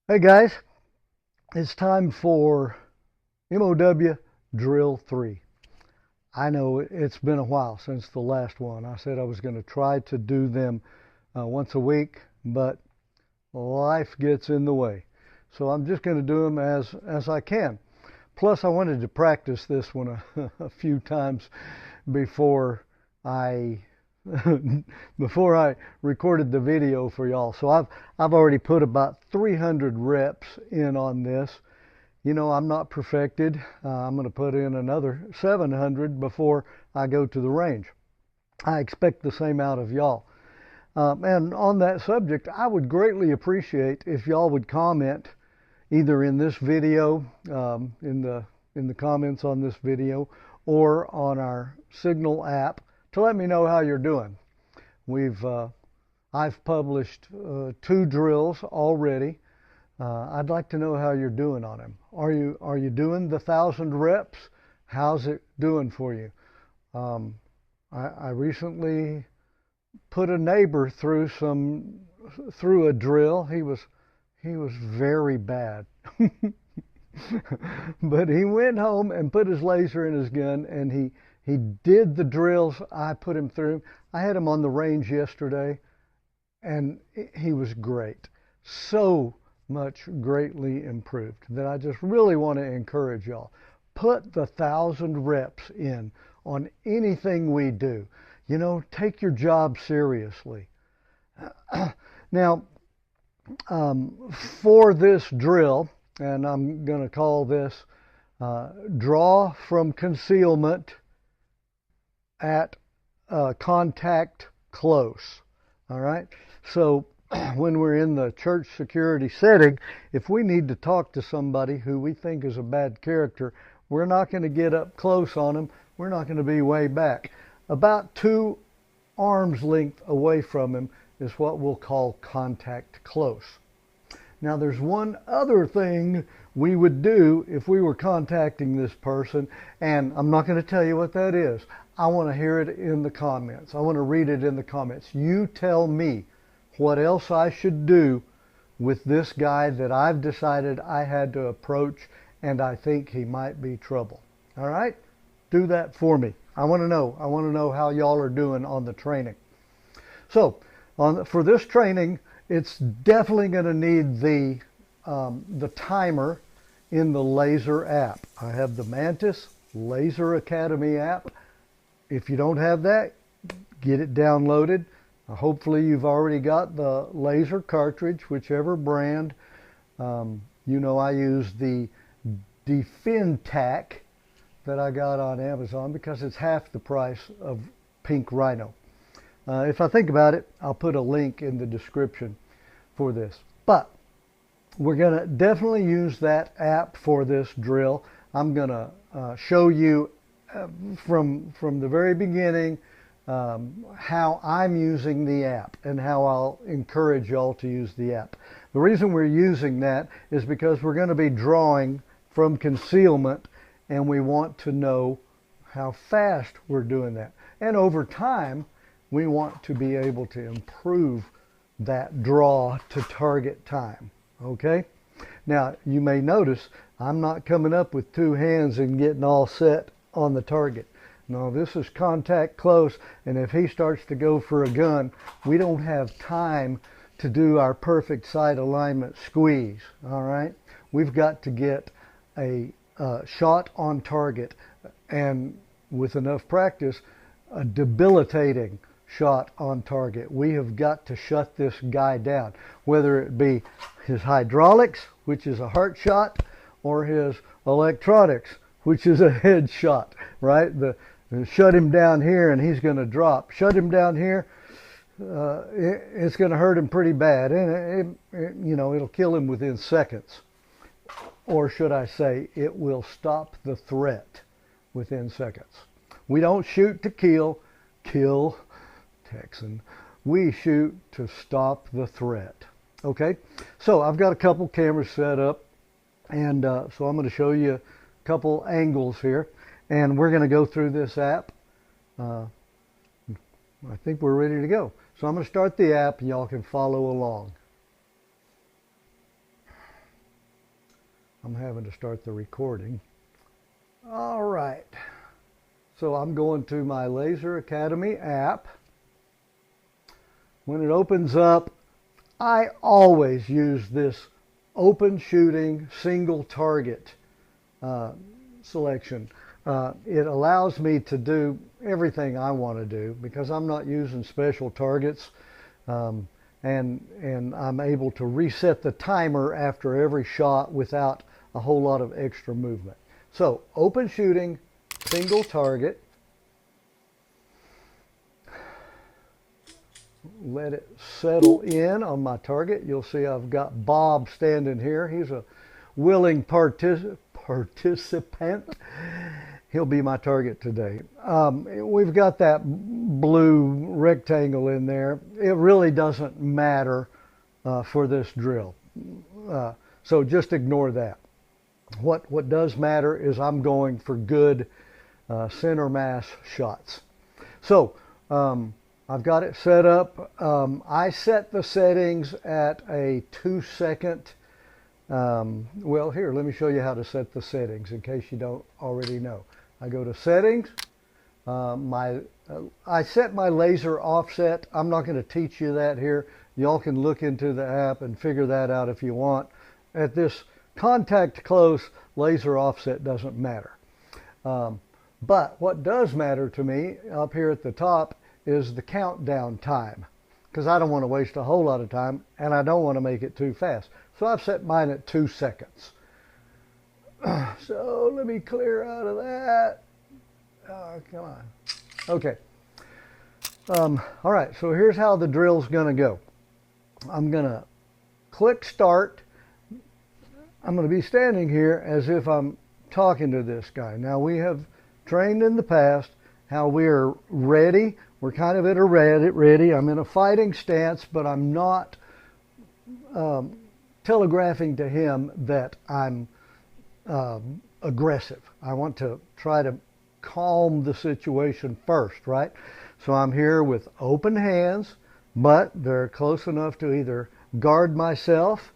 Hey guys, it's time for MOW Drill 3. I know it's been a while since the last one. I said I was going to try to do them once a week, but life gets in the way. So I'm just going to do them as I can. Plus, I wanted to practice this one a few times before I before I recorded the video for y'all. So I've already put about 300 reps in on this. You know, I'm not perfected. I'm going to put in another 700 before I go to the range. I expect the same out of y'all. And on that subject, I would greatly appreciate if y'all would comment either in this video, in the comments on this video, or on our Signal app to let me know how you're doing. I've published 2 drills already. I'd like to know how you're doing on them. Are you doing the 1,000 reps? How's it doing for you? I recently put a neighbor through a drill. He was very bad. But he went home and put his laser in his gun, and he did the drills I put him through. I had him on the range yesterday, and he was great. So much greatly improved that I just really want to encourage y'all. Put the 1,000 reps in on anything we do. You know, take your job seriously. Now, for this drill, and I'm going to call this draw from concealment at contact close. All right. So when we're in the church security setting, if we need to talk to somebody who we think is a bad character, we're not going to get up close on them. We're not going to be way back. About 2 arms length away from him is what we'll call contact close. Now there's one other thing we would do if we were contacting this person, and I'm not going to tell you what that is. I want to hear it in the comments. I want to read it in the comments. You tell me what else I should do with this guy that I've decided I had to approach and I think he might be trouble. All right? Do that for me. I want to know. I want to know how y'all are doing on the training. So, for this training, it's definitely going to need the timer in the laser app. I have the Mantis Laser Academy app. If you don't have that, get it downloaded. Hopefully you've already got the laser cartridge, whichever brand. You know, I use the DefenTac that I got on Amazon because it's half the price of Pink Rhino. If I think about it, I'll put a link in the description for this. But we're going to definitely use that app for this drill. I'm going to show you from the very beginning how I'm using the app and how I'll encourage y'all to use the app. The reason we're using that is because we're going to be drawing from concealment, and we want to know how fast we're doing that. And over time, we want to be able to improve that draw to target time. Okay? Now, you may notice I'm not coming up with 2 hands and getting all set on the target. No, this is contact close, and if he starts to go for a gun, we don't have time to do our perfect sight alignment squeeze. All right? We've got to get a shot on target, and with enough practice, a debilitating shot on target. We have got to shut this guy down, whether it be his hydraulics, which is a heart shot, or his electronics, which is a head shot, right? Shut him down here and he's going to drop. Shut him down here, it's going to hurt him pretty bad, and you know, it'll kill him within seconds. Or should I say, it will stop the threat within seconds. We don't shoot to kill Texan. We shoot to stop the threat. Okay, so I've got a couple cameras set up, and so I'm going to show you a couple angles here, and we're going to go through this app. I think we're ready to go. So I'm going to start the app, and y'all can follow along. I'm having to start the recording. All right. So I'm going to my Laser Academy app. When it opens up, I always use this open shooting single target selection. It allows me to do everything I want to do because I'm not using special targets, and I'm able to reset the timer after every shot without a whole lot of extra movement. So open shooting, single target. Let it settle in on my target. You'll see I've got Bob standing here. He's a willing participant. He'll be my target today. We've got that blue rectangle in there. It really doesn't matter for this drill. So just ignore that. What does matter is I'm going for good center mass shots. So I've got it set up. I set the settings at a 2-second. Well, here, let me show you how to set the settings in case you don't already know. I go to settings. I set my laser offset. I'm not going to teach you that here. Y'all can look into the app and figure that out if you want. At this contact close, laser offset doesn't matter. But what does matter to me up here at the top is the countdown time, because I don't want to waste a whole lot of time and I don't want to make it too fast. So I've set mine at 2 seconds. So let me clear out of that. Oh, come on. Okay. All right, so here's how the drill's going to go. I'm going to click start. I'm going to be standing here as if I'm talking to this guy. Now, we have trained in the past how we are ready. We're kind of at a ready. I'm in a fighting stance, but I'm not telegraphing to him that I'm aggressive. I want to try to calm the situation first, right? So I'm here with open hands, but they're close enough to either guard myself,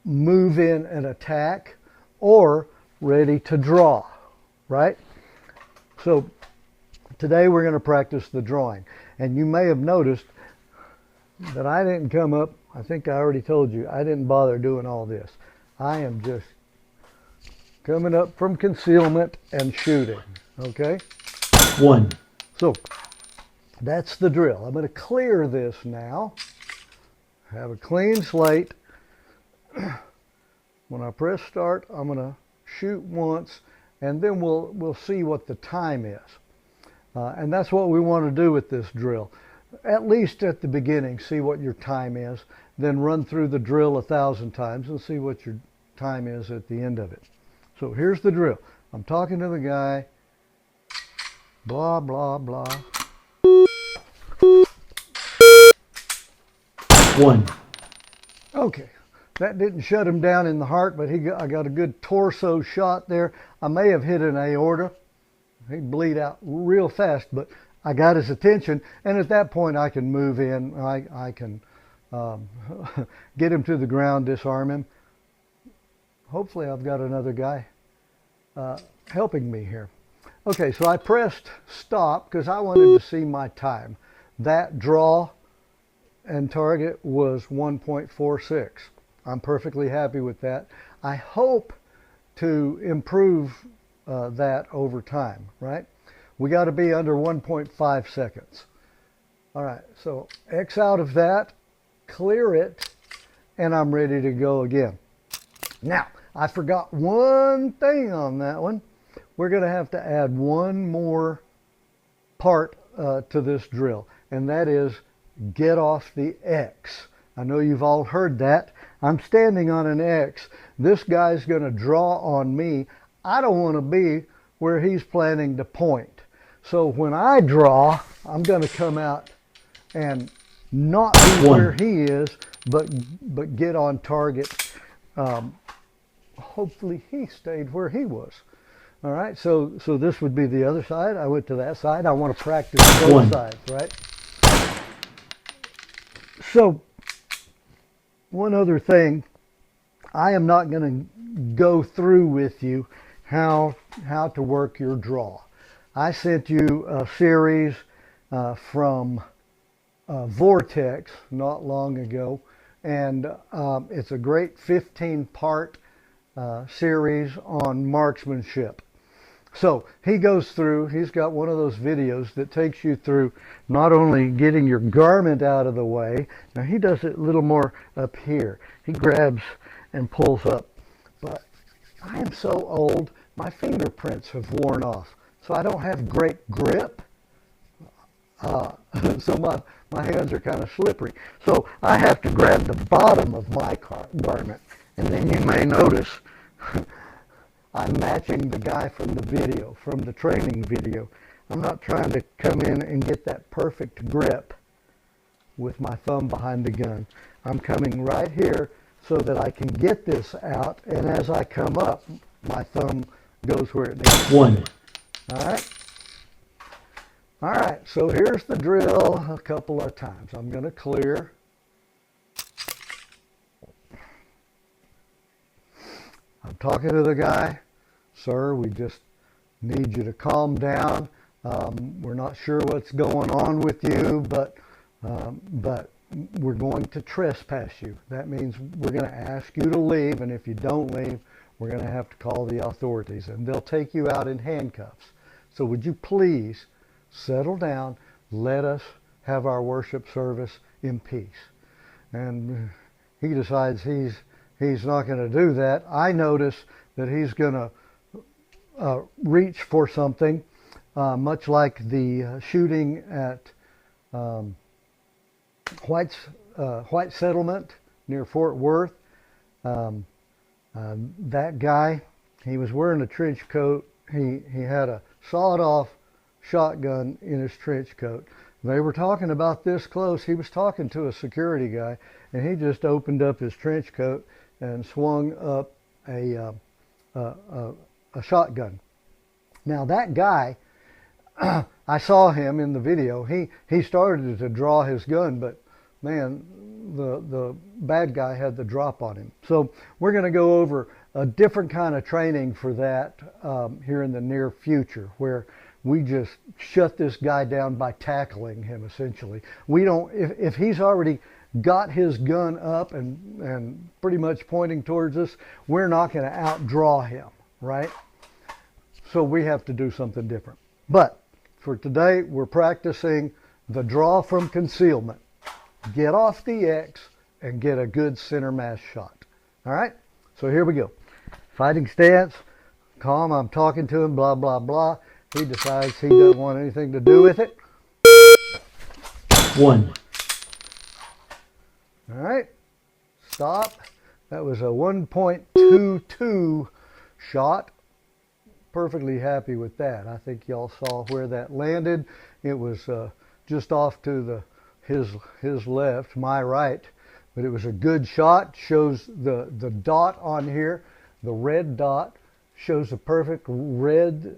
move in and attack, or ready to draw, right? So today we're going to practice the drawing. And you may have noticed that I didn't come up, I think I already told you, I didn't bother doing all this. I am just coming up from concealment and shooting, okay? 1. So that's the drill. I'm going to clear this now. Have a clean slate. When I press start, I'm going to shoot once, and then we'll see what the time is. And that's what we want to do with this drill. At least at the beginning, see what your time is. Then run through the drill 1,000 times and see what your time is at the end of it. So here's the drill. I'm talking to the guy. Blah, blah, blah. 1. Okay. That didn't shut him down in the heart, but I got a good torso shot there. I may have hit an aorta. He'd bleed out real fast, but I got his attention, and at that point I can move in. I can get him to the ground, disarm him. Hopefully I've got another guy helping me here. Okay, so I pressed stop because I wanted to see my time. That draw and target was 1.46. I'm perfectly happy with that. I hope to improve that over time, right? We got to be under 1.5 seconds. All right, so X out of that, clear it, and I'm ready to go again. Now, I forgot one thing on that one. We're going to have to add one more part to this drill, and that is get off the X. I know you've all heard that. I'm standing on an X. This guy's going to draw on me. I don't want to be where he's planning to point. So when I draw, I'm going to come out and not be where he is, but get on target. Hopefully he stayed where he was. All right, so this would be the other side. I went to that side. I want to practice both sides, right? So one other thing, I am not going to go through with you how to work your draw. I sent you a series from Vortex not long ago, and it's a great 15-part series on marksmanship. So he goes through, he's got one of those videos that takes you through not only getting your garment out of the way, now he does it a little more up here. He grabs and pulls up. But I am so old, my fingerprints have worn off. So I don't have great grip. So my hands are kind of slippery. So I have to grab the bottom of my garment. And then you may notice I'm matching the guy from the video, from the training video. I'm not trying to come in and get that perfect grip with my thumb behind the gun. I'm coming right here so that I can get this out, and as I come up, my thumb goes where it needs to. One. All right, so here's the drill a couple of times. I'm going to clear. I'm talking to the guy. Sir, we just need you to calm down. We're not sure what's going on with you, but we're going to trespass you. That means we're going to ask you to leave, and if you don't leave, we're going to have to call the authorities, and they'll take you out in handcuffs. So would you please settle down, let us have our worship service in peace? And he decides he's not going to do that. I notice that he's going to reach for something, much like the shooting at White Settlement near Fort Worth. That guy, he was wearing a trench coat. He had a sawed-off shotgun in his trench coat. They were talking about this close. He was talking to a security guy, and he just opened up his trench coat and swung up a shotgun. Now that guy, I saw him in the video. He started to draw his gun, but man, the bad guy had the drop on him. So we're going to go over a different kind of training for that here in the near future, where we just shut this guy down by tackling him, essentially. We don't, if he's already got his gun up and pretty much pointing towards us, we're not going to outdraw him, right? So we have to do something different. But for today, we're practicing the draw from concealment. Get off the X and get a good center mass shot. All right, so here we go. Fighting stance, calm, I'm talking to him, blah, blah, blah. He decides he doesn't want anything to do with it. One. All right, stop. That was a 1.22 shot. Perfectly happy with that. I think y'all saw where that landed. It was just off to his left, my right, but it was a good shot. Shows the dot on here, the red dot, shows a perfect red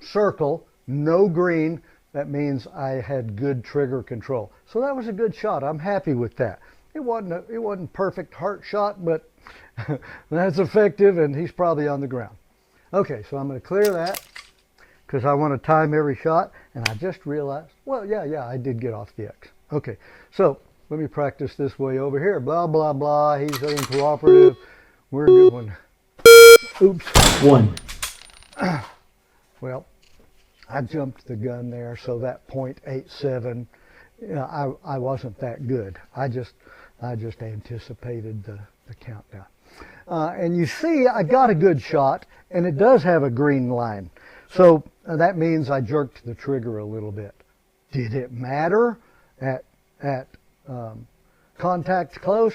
circle, no green. That means I had good trigger control. So that was a good shot. I'm happy with that. It wasn't perfect heart shot, but that's effective, and he's probably on the ground. Okay, so I'm going to clear that because I want to time every shot, and I just realized, well, yeah, I did get off the X. Okay, so let me practice this way over here. Blah, blah, blah. He's uncooperative. We're going. Oops. One. Well, I jumped the gun there, so that .87, I wasn't that good. I just anticipated the countdown. And you see, I got a good shot, and it does have a green line. So that means I jerked the trigger a little bit. Did it matter at contact close?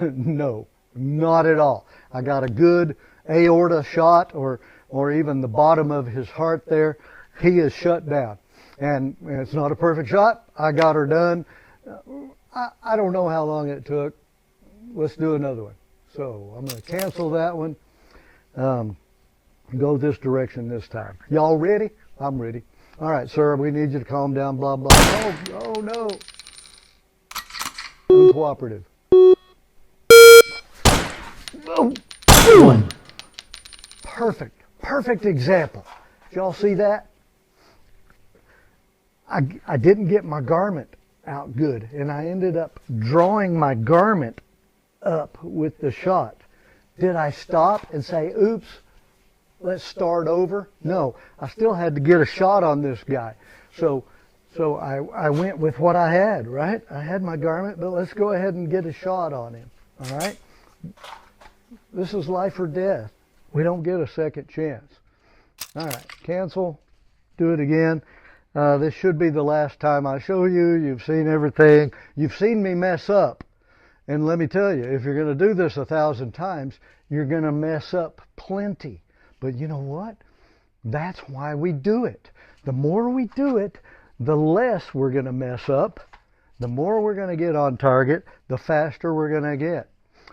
No, not at all. I got a good aorta shot, or even the bottom of his heart there. He is shut down. And it's not a perfect shot. I got her done. I don't know how long it took. Let's do another one. So I'm going to cancel that one. Go this direction this time. Y'all ready? I'm ready. All right, sir, we need you to calm down, blah, blah. Oh no. Uncooperative. Oh. One. Perfect example. Did y'all see that? I didn't get my garment out good, and I ended up drawing my garment up with the shot. Did I stop and say, oops, let's start over? No, I still had to get a shot on this guy. So I went with what I had, right? I had my garment, but let's go ahead and get a shot on him, all right? This is life or death. We don't get a second chance. All right, cancel, do it again. This should be the last time I show you. You've seen everything. You've seen me mess up. And let me tell you, if you're going to do this 1,000 times, you're going to mess up plenty. But you know what? That's why we do it. The more we do it, the less we're going to mess up. The more we're going to get on target, the faster we're going to get.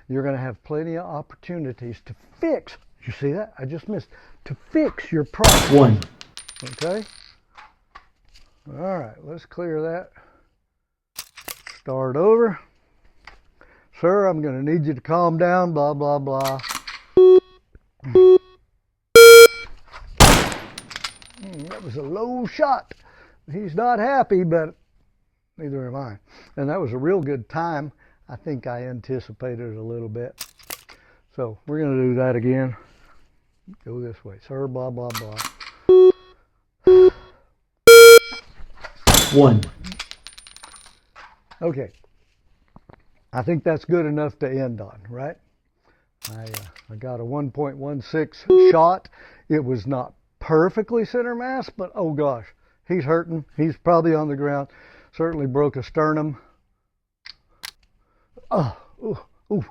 You're going to have plenty of opportunities to fix. You see that? I just missed. To fix your problem. One. Okay? All right, let's clear that. Start over. Sir, I'm going to need you to calm down, blah, blah, blah. That was a low shot. He's not happy, but neither am I. And that was a real good time. I think I anticipated it a little bit. So we're going to do that again. Go this way. Sir, blah, blah, blah. One. Okay. I think that's good enough to end on, right? I got a 1.16 shot. It was not perfectly center mass, but oh gosh, he's hurting. He's probably on the ground. Certainly broke a sternum. Oh, ooh,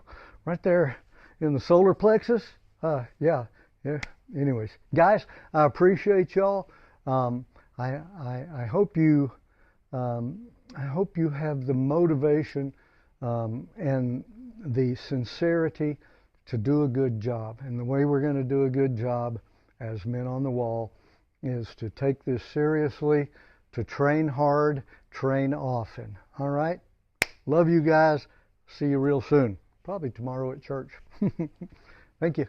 right there in the solar plexus. Yeah. Anyways, guys, I appreciate y'all. I hope you have the motivation and the sincerity to do a good job. And the way we're going to do a good job as men on the wall is to take this seriously, to train hard, train often. All right? Love you guys. See you real soon. Probably tomorrow at church. Thank you.